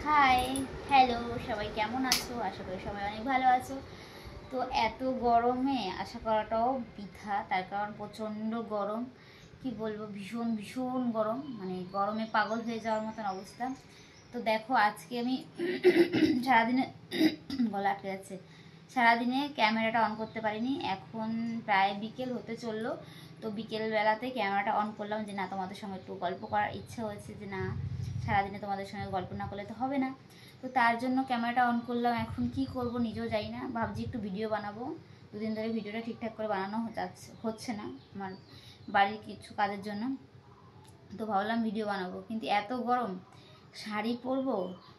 High, hello, সবাই কেমন আছো? আশা করি সবাই অনেক ভালো আছো। তো এত গরমে আশা করাটাও বৃথা, তার কারণ প্রচণ্ড গরম। কি বলবো, ভীষণ ভীষণ গরম, মানে গরমে পাগল হয়ে যাওয়ার মতন অবস্থা। তো দেখো আজকে আমি সারাদিনে গলা আটকে যাচ্ছে, সারাদিনে ক্যামেরাটা অন করতে পারিনি। এখন প্রায় বিকেল হতে চললো। তো বিকেলবেলাতে ক্যামেরাটা অন করলাম যে না, তোমাদের সঙ্গে একটু গল্প করার ইচ্ছা হয়েছে, যে না সারাদিনে তোমাদের সঙ্গে গল্প না করলে তো হবে না। তো তার জন্য ক্যামেরাটা অন করলাম। এখন কি করব নিজেও জানি না, ভাবছি একটু ভিডিও বানাবো। দুদিন ধরে ভিডিওটা ঠিকঠাক করে বানানো হচ্ছে না আমার বাড়ির কিছু কাজের জন্য। তো ভাবলাম ভিডিও বানাবো, কিন্তু এত গরম, শাড়ি পরবো,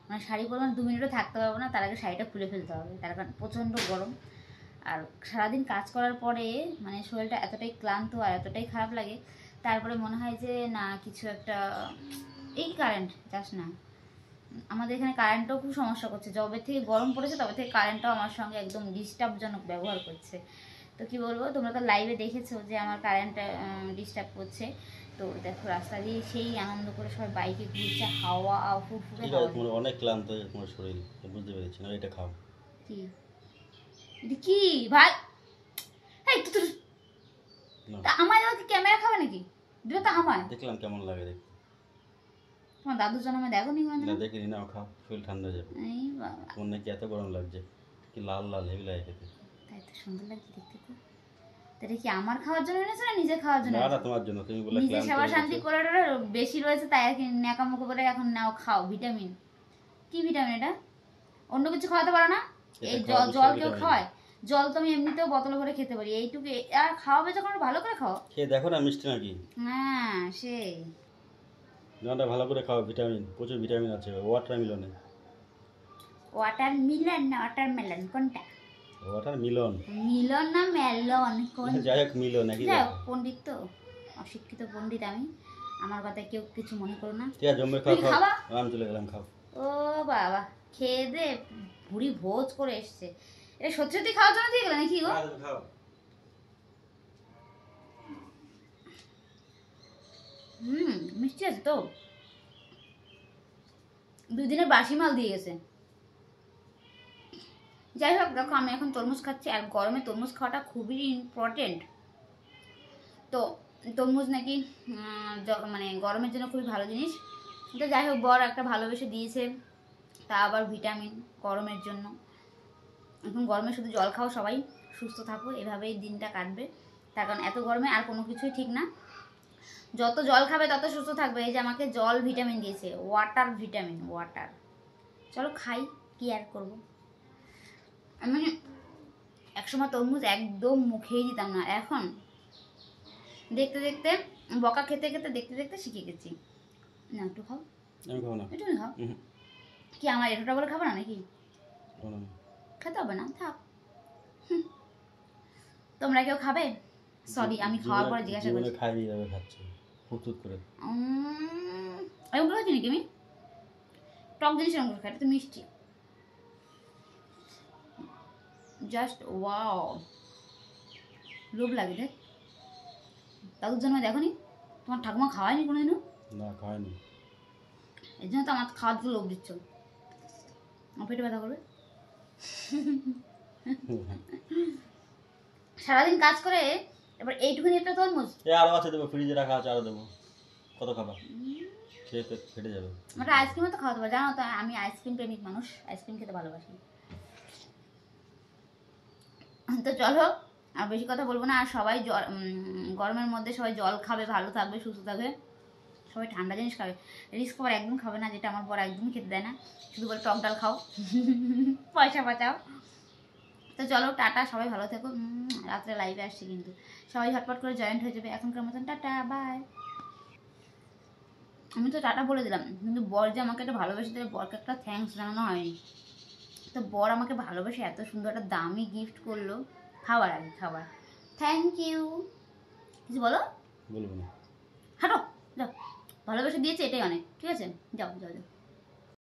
মানে শাড়ি পরবো 2 মিনিটও থাকতে পারবো না, তার আগে শাড়িটা খুলে ফেলতে হবে, তার কারণ প্রচণ্ড গরম। আর সারাদিন কাজ করার পরে মানে শরীরটা এতটাই ক্লান্ত আর এতটাই খারাপ লাগে, তারপরে মনে হয় যে না কিছু একটা, এই কারেন্ট যাস না, আমাদের এখানে কারেন্টও খুব সমস্যা করছে। যবে থেকে গরম পড়েছে তবে থেকে কারেন্টটাও আমার সঙ্গে একদম ডিস্টার্বজনক ব্যবহার করছে। তো কি বলবো, তোমরা তো লাইভে দেখেছো যে আমার কারেন্টটা ডিস্টার্ব করছে। তো দেখো রাস্তা দিয়ে সেই আনন্দ করে সবাই বাইকে ঘুরছে, হাওয়া ফুরফুরে হাওয়া। তোমার অনেক ক্লান্ত হয়ে তোমার শরীর, বুঝতে পেরেছি না, এটা খাও। কি এটা কি ভাই? এই তুই আমায় দাও, কি ক্যামেরা খাবে নাকি? দিলে তো আমায়। দেখলাম কেমন লাগে দেখতে। তোমার দাদুর জন্মে দেখো নি? না দেখিনি, নাও খাও, শরীর ঠান্ডা হয়ে যাবে। এই বাবা, তোমার নাকি এত গরম লাগছে, কি লাল লাল হেভি লাগে খেতে। তাই তো সুন্দর লাগছে দেখতে। তো এটা কি আমার খাওয়ার জন্য এনেছো না নিজে খাওয়ার জন্য? না তোমার জন্য, তুমি বলে নিজে ক্লান্ত সেবা হয়ে শান্তি গেছো। করে বেশি রয়েছে তাই আর কি ন্যাকামুখো করে এখন নাও খাও ভিটামিন। কি ভিটামিন এটা? অন্য কিছু খাওয়াতে পারো না? এই জল কেউ খাওয়ায়? জল তো আমি এমনিতেও বোতলে করে খেতে পারি, এইটুকু আর খাওয়াবে যখন ভালো করে খাও। খেয়ে দেখো না মিষ্টি নাকি। হ্যাঁ সেই জলটা ভালো করে খাও, ভিটামিন, প্রচুর ভিটামিন আছে ওয়াটারমেলনে। ওয়াটারমেলন না ওয়াটারমেলন কোনটা? ওয়াটারমেলন। মিলন না মেলন কোন? যাই হোক মিলন একই যাও, কথা। পণ্ডিত তো, অশিক্ষিত পণ্ডিত আমি, আমার কথায় কেউ কিছু মনে করো না। ঠিক আছে জমে খাও, খাও আমি চলে গেলাম, খাও। ও বাবা, খেয়ে দে ভুড়ি ভোজ করে এসছে। এটা সত্যি সত্যি খাওয়ার জন্য দিয়ে গেলে নাকি গো? খাও। মিষ্টি আছে তো, 2 দিনের বাসি মাল দিয়ে গেছে। যাই হোক দেখো, আমি এখন তরমুজ খাচ্ছি, আর গরমে তরমুজ খাওয়াটা খুবই ইম্পর্টেন্ট। তো তরমুজ নাকি মানে গরমের জন্য খুবই ভালো জিনিস। তো যাই হোক, বর একটা ভালোবেসে দিয়েছে, তা আবার ভিটামিন গরমের জন্য। এখন গরমে শুধু জল খাও সবাই, সুস্থ থাকো, এভাবেই দিনটা কাটবে। তার কারণ এত গরমে আর কোনো কিছুই ঠিক না, যত জল খাবে তত সুস্থ থাকবে। এই যে আমাকে জল ভিটামিন দিয়েছে, ওয়াটার ভিটামিন, ওয়াটার। চলো খাই, কি আর করবো। আমি একসময় তরমুজ একদম মুখেই দিতাম না, এখন দেখতে দেখতে বকা খেতে খেতে দেখতে দেখতে শিখে গেছি। না একটু খাও, আমি খাবো না। একটু খাও। কি আমার এটোটা বলে খাবো না নাকি? খেতে হবে না, থাক। তোমরা কেউ খাবে? সরি, আমি খাওয়ার পরে জিজ্ঞাসা করছি। খাইনি, যাবে খাচ্ছে হুতুত করে। এরকম করে খাচ্ছি নাকি আমি? টক জিনিস এরকম করে খাই, এটা তো মিষ্টি। জাস্ট ওয়াও, লোভ লাগে দেখ। দাদুর জন্য দেখো নি, তোমার ঠাকুমা খাওয়ায়নি কোনোদিনও? না খাওয়ায়নি। এর জন্য তো আমার খাওয়ার জন্য লোভ দিচ্ছ, আমার পেটে ব্যথা করবে। সারাদিন কাজ করে এবার এইটুকুনি একটা তরমুজ। আরো আছে দেবো, ফ্রিজে রাখা আছে, আরো দেবো। কত খাবা? খেয়ে পেট ফেটে যাবে। ওটা আইসক্রিমও তো খাওয়াতে পারো, জানো তো আমি আইসক্রিম প্রেমিক মানুষ, আইসক্রিম খেতে ভালোবাসি। তো চলো আর বেশি কথা বলবো না। আর সবাই গরমের মধ্যে সবাই জল খাবে, ভালো থাকবে, সুস্থ থাকবে, সবাই ঠান্ডা জিনিস খাবে। রিস্ক পর একদম খাবে না, যেটা আমার পর একদমই খেতে দেয় না, শুধু বলে টক ডাল খাও, পয়সা বাঁচাও। তো চলো টাটা, সবাই ভালো থেকো। রাত্রে লাইভে আসছি কিন্তু, সবাই ঝটপট করে জয়েন্ট হয়ে যাবে এখনকার মতন। Tata bye. আমি তো টাটা বলে দিলাম, কিন্তু বর যে আমাকে একটা ভালোবেসে দেবে, বরকে একটা থ্যাঙ্কস জানানো হয়নি। তো বর আমাকে ভালোবেসে এত সুন্দর একটা দামি গিফট করলো, খাবার আগে খাবার। Thank you. কিছু বলো? বলবো না। হাঁটো, যাও, ভালোবেসে দিয়েছে এটাই অনেক, ঠিক আছে, যাও যাও যাও।